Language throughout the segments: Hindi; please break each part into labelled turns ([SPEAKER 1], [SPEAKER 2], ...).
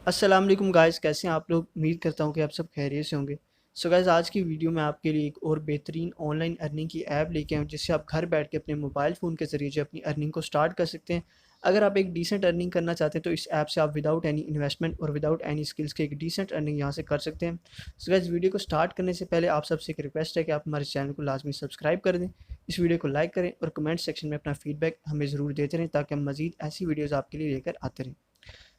[SPEAKER 1] अस्सलाम वालेकुम गाइस, कैसे हैं आप लोग। उम्मीद करता हूँ कि आप सब खैरियत से होंगे। सो गाइस, आज की वीडियो में आपके लिए एक और बेहतरीन ऑनलाइन अर्निंग की ऐप लेके आया हूँ, जिससे आप घर बैठ के अपने मोबाइल फ़ोन के ज़रिए जो अपनी अर्निंग को स्टार्ट कर सकते हैं। अगर आप एक डिसेंट अर्निंग करना चाहते हैं तो इस ऐप से आप विदाउट एनी इन्वेस्टमेंट और विदाउट एनी स्किल्स के एक डिसेंट अर्निंग यहाँ से कर सकते हैं। सो गाइस, वीडियो को स्टार्ट करने से पहले आप सबसे एक रिक्वेस्ट है कि आप हमारे चैनल को लाजमी सब्सक्राइब कर दें, इस वीडियो को लाइक करें और कमेंट सेक्शन में अपना फीडबैक हमें ज़रूर देते रहें, ताकि हम मज़ीद ऐसी वीडियोज़ आपके लिए लेकर आते रहें।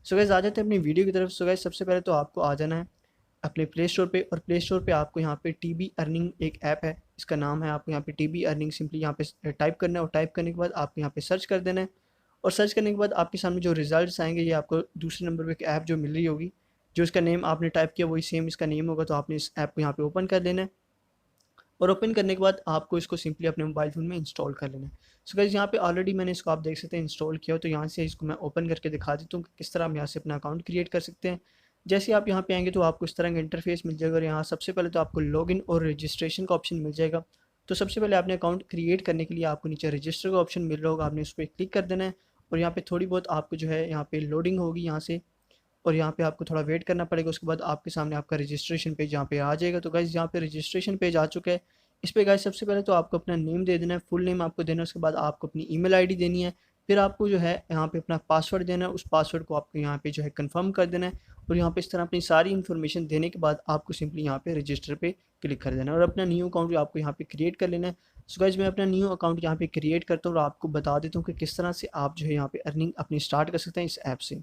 [SPEAKER 1] सो गाइस, आ जाते हैं अपनी वीडियो की तरफ। सो गाइस, सबसे पहले तो आपको आ जाना है अपने प्ले स्टोर पे, और प्ले स्टोर पे आपको यहाँ पे टीबी अर्निंग एक ऐप है, इसका नाम है। आपको यहाँ पे टीबी अर्निंग सिंपली यहाँ पे टाइप करना है, और टाइप करने के बाद आपको यहाँ पे सर्च कर देना है। और सर्च करने के बाद आपके सामने जो रिजल्ट्स आएंगे, ये आपको दूसरे नंबर पे एक ऐप जो मिल रही होगी, जो इसका नेम आपने टाइप किया वही सेम इसका नेम होगा। तो आपने इस ऐप को यहाँ पे ओपन कर लेना है, और ओपन करने के बाद आपको इसको सिंपली अपने मोबाइल फ़ोन में इंस्टॉल कर लेना है। सो गाइस, यहाँ पे ऑलरेडी मैंने इसको आप देख सकते हैं इंस्टॉल किया हो, तो यहाँ से इसको मैं ओपन करके दिखा देता हूँ कि किस तरह हम यहाँ से अपना अकाउंट क्रिएट कर सकते हैं। जैसे आप यहाँ पे आएंगे तो आपको इस तरह का इंटरफेस मिल जाएगा, और यहाँ सबसे पहले तो आपको लॉगिन और रजिस्ट्रेशन का ऑप्शन मिल जाएगा। तो सबसे पहले आपने अकाउंट क्रिएट करने के लिए आपको नीचे रजिस्टर का ऑप्शन मिल रहा होगा, आपने उस पर क्लिक कर देना है। और यहाँ पे थोड़ी बहुत आपको जो है यहाँ पे लोडिंग होगी यहाँ से, और यहाँ पे आपको थोड़ा वेट करना पड़ेगा। उसके बाद आपके सामने आपका रजिस्ट्रेशन पेज यहाँ पे आ जाएगा। तो गाइज़, यहाँ पे रजिस्ट्रेशन पेज आ चुका है। इस पे गाइज़ सबसे पहले तो आपको अपना नेम दे देना है, फुल नेम आपको देना है। उसके बाद आपको अपनी ईमेल आईडी देनी है। फिर आपको जो है यहाँ पे अपना पासवर्ड देना है, उस पासवर्ड को आपको यहाँ पे जो है कंफर्म कर देना है। और यहाँ पे इस तरह अपनी सारी इन्फॉर्मेशन देने के बाद आपको सिंपली यहाँ पे रजिस्टर पे क्लिक कर देना है, और अपना न्यू अकाउंट आपको यहाँ पे क्रिएट कर लेना है। सो गाइज़, मैं अपना न्यू अकाउंट यहाँ पे क्रिएट करता हूँ और आपको बता देता हूँ कि किस तरह से आप जो है यहाँ पे अर्निंग अपनी स्टार्ट कर सकते हैं इस ऐप से।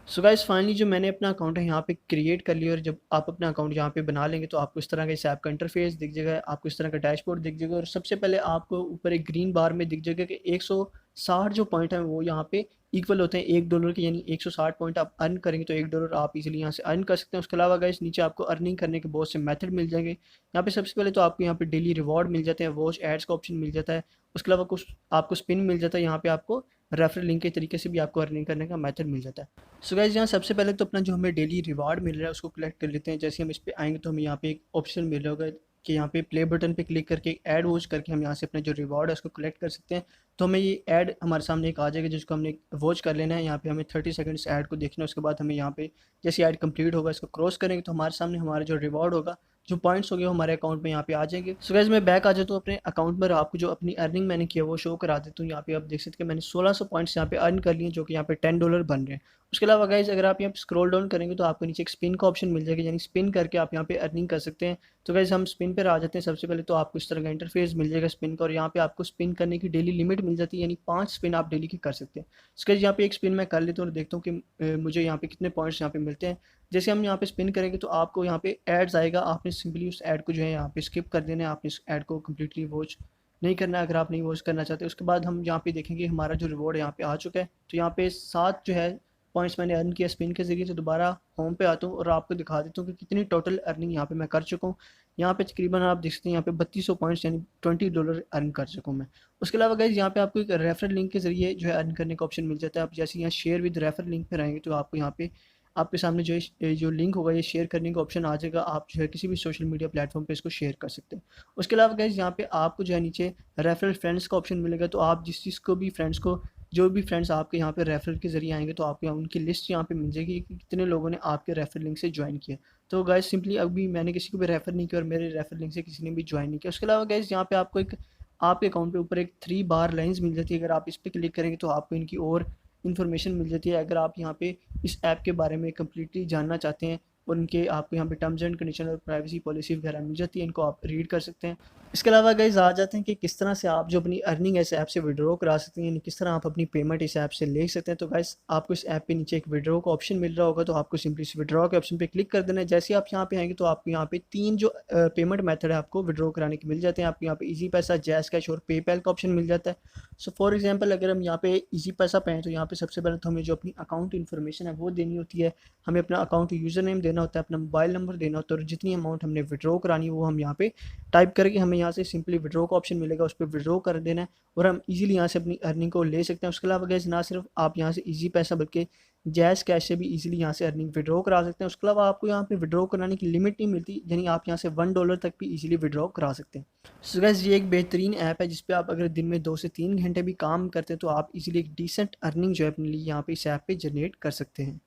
[SPEAKER 1] सो गाइस, फाइनली जो मैंने अपना अकाउंट है यहाँ पे क्रिएट कर लिया, और जब आप अपना अकाउंट यहाँ पे बना लेंगे तो आपको इस तरह का इस ऐप का इंटरफेस दिख जाएगा, आपको इस तरह का डैशबोर्ड दिख जाएगा। और सबसे पहले आपको ऊपर एक ग्रीन बार में दिख जाएगा कि 160 जो पॉइंट है वो यहाँ पे इक्वल होते हैं $1 के, यानी 160 पॉइंट आप अर्न करेंगे तो $1 आप इजीली यहाँ से अर्न कर सकते हैं। उसके अलावा गाइस, नीचे आपको अर्निंग करने के बहुत से मेथड मिल जाएंगे। यहाँ पे सबसे पहले तो आपको यहाँ पे डेली रिवॉर्ड मिल जाते हैं, वॉच एड्स का ऑप्शन मिल जाता है। उसके अलावा कुछ आपको स्पिन मिल जाता है, यहाँ पे आपको रेफरल लिंक के तरीके से भी आपको अर्निंग करने का मेथड मिल जाता है। सो गाइस, यहाँ सबसे पहले तो अपना जो हमें डेली रिवार्ड मिल रहा है उसको कलेक्ट कर लेते हैं। जैसे हम इस पे आएंगे तो हमें यहाँ पे एक ऑप्शन मिल रहा होगा कि यहाँ पे प्ले बटन पे क्लिक करके ऐड वॉच करके हम यहाँ से अपना जो रिवार्ड है उसको कलेक्ट कर सकते हैं। तो हमें ये ऐड हमारे सामने एक आ जाएगा, जिसको हमने वॉच कर लेना है। यहाँ पे हमें 30 सेकंड्स ऐड को देखना है। उसके बाद हमें यहाँ पे जैसे ऐड कंप्लीट होगा, इसको क्रॉस करेंगे तो हमारे सामने हमारा जो रिवार्ड होगा, जो पॉइंट्स हो गए, वो हमारे अकाउंट में यहाँ पे आ जाएंगे। सो गाइस, मैं बैक आ जाता हूँ अपने अकाउंट पर, आपको जो अपनी अर्निंग मैंने किया वो शो करा देता हूँ। यहाँ पे आप देख सकते हैं मैंने 1600 पॉइंट्स यहाँ पे अर्न कर लिए, जो कि यहाँ पे $10 बन रहे हैं। उसके अलावा गाइस, अगर आप यहाँ पे स्क्रॉल डाउन करेंगे तो आपको नीचे एक स्पिन का ऑप्शन मिल जाएगा, यानी स्पिन करके आप यहाँ पे अर्निंग कर सकते हैं। तो गाइस, हम स्पिन पर आ जाते हैं। सबसे पहले तो आपको इस तरह का इंटरफेस मिल जाएगा स्पिन का, और यहाँ पे आपको स्पिन करने की डेली लिमिट मिल जाती है, यानी 5 स्पिन आप डेली की कर सकते हैं। इसके यहाँ पे एक स्पिन मैं कर लेता हूँ और देखता हूँ कि मुझे यहाँ पे कितने पॉइंट्स यहाँ पे मिलते हैं। जैसे हम यहाँ पे स्पिन करेंगे तो आपको यहाँ पे एड्स आएगा, आपने सिंपली उस ऐड को जो है यहाँ पे स्किप कर देना है। आपने इस ऐड को कम्प्लीटली वॉच नहीं करना है, अगर आप नहीं वॉच करना चाहते। उसके बाद हम यहाँ पे देखेंगे हमारा जो रिवॉर्ड यहाँ पे आ चुका है। तो यहाँ पे 7 जो है पॉइंट्स मैंने अर्न किया स्पिन के ज़रिए। तो दोबारा होम पे आता हूँ और आपको दिखा देता हूँ कि कितनी टोटल अर्निंग यहाँ पे मैं कर चुका हूँ। यहाँ पे तकरीबन आप देख सकते हैं यहाँ पे 3200 पॉइंट्स यानी $20 अर्न कर चुका हूँ मैं। उसके अलावा गाइस, यहाँ पे आपको एक रेफरल लिंक के ज़रिए जो है अर्न करने का ऑप्शन मिल जाता है। आप जैसे यहाँ शेयर विद रेफरल लिंक पे रहेंगे तो आपको यहाँ पे आपके सामने जो है जो लिंक होगा, ये शेयर करने का ऑप्शन आ जाएगा। आप जो है किसी भी सोशल मीडिया प्लेटफॉर्म पे इसको शेयर कर सकते हैं। उसके अलावा गाइस, यहाँ पे आपको जो है नीचे रेफरल फ्रेंड्स का ऑप्शन मिलेगा। तो आप जिस चीज़ को भी फ्रेंड्स को, जो भी फ्रेंड्स आपके यहाँ पे रेफरल के ज़रिए आएंगे, तो आपको यहाँ उनकी लिस्ट यहाँ पे मिल जाएगी कि कितने लोगों ने आपके रेफरल लिंक से ज्वाइन किया। तो गाइस, सिंपली अभी मैंने किसी को भी रेफर नहीं किया और मेरे रेफर लिंक से किसी ने भी ज्वाइन नहीं किया। उसके अलावा गाइस, यहाँ पे आपको एक आपके अकाउंट पे ऊपर एक 3 बार लाइंस मिल जाती है। अगर आप इस पर क्लिक करेंगे तो आपको इनकी और इन्फॉर्मेशन मिल जाती है। अगर आप यहाँ पे इस ऐप के बारे में कम्प्लीटली जानना चाहते हैं, और उनके आपको यहाँ पे टर्म्स एंड कंडीशन और प्राइवेसी पॉलिसी वगैरह मिल जाती है, इनको आप रीड कर सकते हैं। इसके अलावा गाइस, आ जाते हैं कि किस तरह से आप जो अपनी अर्निंग इस ऐप से विड्रॉ करा सकते हैं, यानी किस तरह आप अपनी पेमेंट इस ऐप से ले सकते हैं। तो गाइस, आपको इस ऐप पे नीचे एक विड्रॉ का ऑप्शन मिल रहा होगा, तो आपको सिंपली इस विड्रॉ के ऑप्शन पे क्लिक कर देना है। जैसे आप यहाँ पे आएंगे तो आपको यहाँ पे 3 जो पेमेंट मेथड है आपको विड्रॉ कराने के मिल जाते हैं। आपको यहाँ पे ईजी पैसा, जैज़ कैश और पेपैल का ऑप्शन मिल जाता है। सो फॉर एग्जाम्पल, अगर हम यहाँ पे ईजी पैसा पे हैं तो यहाँ पे सबसे पहले तो हमें जो अपनी अकाउंट इन्फॉर्मेशन है वो देनी होती है। हमें अपना अकाउंट यूज़र नेम देना होता है, अपना मोबाइल नंबर देना होता है, और जितनी अमाउंट हमने विड्रॉ करानी है वो हम यहाँ पे टाइप करके हमें यहाँ से सिंपली विड्रॉ का ऑप्शन मिलेगा, उस पर विड्रॉ कर देना है, और हम इजीली यहाँ से अपनी अर्निंग को ले सकते हैं। उसके अलावा गाइस, ना सिर्फ आप यहाँ से ईजी पैसा बल्कि जैज़ कैश से भी इजीली यहाँ से अर्निंग विड्रॉ करा सकते हैं। उसके अलावा आपको यहाँ पे विड्रॉ कराने की लिमिट नहीं मिलती, यानी आप यहाँ से $1 तक भी इजीली विड्रॉ करा सकते हैं। सो गाइस, ये एक बेहतरीन ऐप है जिसपे आप अगर दिन में 2 से 3 घंटे भी काम करते हैं तो आप इजीली एक डिसेंट अर्निंग जो है अपने लिए यहाँ पे इस ऐप पे जनरेट कर सकते हैं।